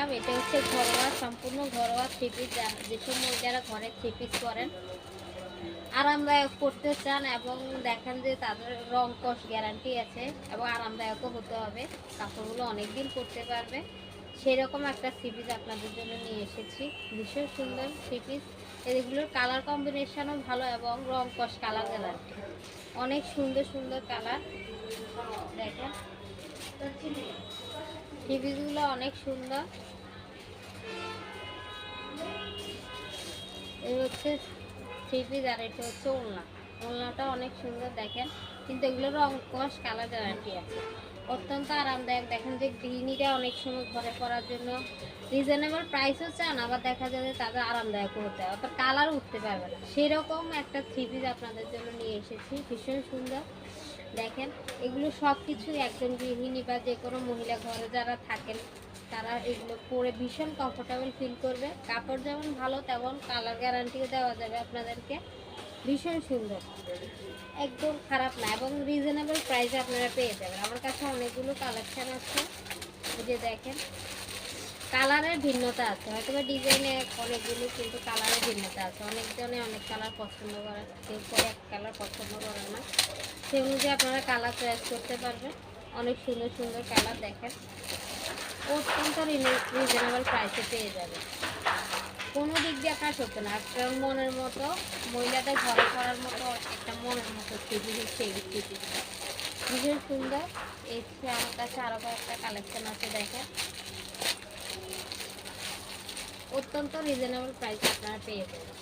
দিলাম। এটা হচ্ছে ঘরোয়া, সম্পূর্ণ ঘরোয়া থ্রি পিস। যেসব মহিলারা ঘরে থ্রি পিস করেন, আরামদায়ক করতে চান এবং দেখেন যে তাদের রং কস গ্যারান্টি আছে এবং আরামদায়কও হতে হবে, কাপড়গুলো অনেক দিন পরতে পারবে, সেরকম একটা থ্রি পিস আপনাদের জন্য নিয়ে এসেছি। ভীষণ সুন্দর থ্রি পিস। এগুলোর কালার কম্বিনেশনও ভালো এবং রং কস কালার গ্যারান্টি। অনেক সুন্দর সুন্দর কালার দেখেন। থ্রি পিসগুলো অনেক সুন্দর। এই হচ্ছে থ্রি পিস আর এটা হচ্ছে ওড়না। ওড়নাটা অনেক সুন্দর দেখেন, কিন্তু এগুলো রং কস কালার গ্যারান্টি আছে। অত্যন্ত আরামদায়ক। দেখেন যে গৃহিণীরা অনেক সময় ঘরে পরার জন্য রিজনেবল প্রাইসও চান, আবার দেখা যাবে তাদের আরামদায়কও হতে হবে, আবার কালার উঠতে পারবে না, সেরকম একটা থ্রি পিস আপনাদের জন্য নিয়ে এসেছি। ভীষণ সুন্দর দেখেন। এগুলো সব কিছুই একজন গৃহিণী বা যে কোনো মহিলা ঘরে যারা থাকেন তারা এগুলো পরে ভীষণ কমফোর্টেবল ফিল করবে। কাপড় যেমন ভালো তেমন কালার গ্যারান্টিও দেওয়া যাবে আপনাদেরকে। ভীষণ সুন্দর, একদম খারাপ না এবং রিজনেবল প্রাইসে আপনারা পেয়ে যাবেন। আমার কাছে অনেকগুলো কালেকশান আছে, এই যে দেখেন। কালারের ভিন্নতা আছে, হয়তো বা ডিজাইনে অনেকগুলো, কিন্তু কালারের ভিন্নতা আছে। অনেকজনে অনেক কালার পছন্দ করে, কেউ করে এক কালার পছন্দ করে না, সেই অনুযায়ী আপনারা কালার চয়েস করতে পারবেন। অনেক সুন্দর সুন্দর কালার দেখেন, অত্যন্ত রিজনেবল প্রাইসে পেয়ে যাবে। কোনো দিক দিয়ে কাজ হতো না, একটা মনের মতো মহিলাদের ঘরে করার মতো একটা মনের মতো থ্রি হচ্ছে এই থ্রি পিসটা। ভীষণ সুন্দর। এই আমার কাছে আরও কয়েকটা কালেকশন আছে দেখেন, অত্যন্ত রিজনেবল প্রাইসে আপনারা পেয়ে যাবেন।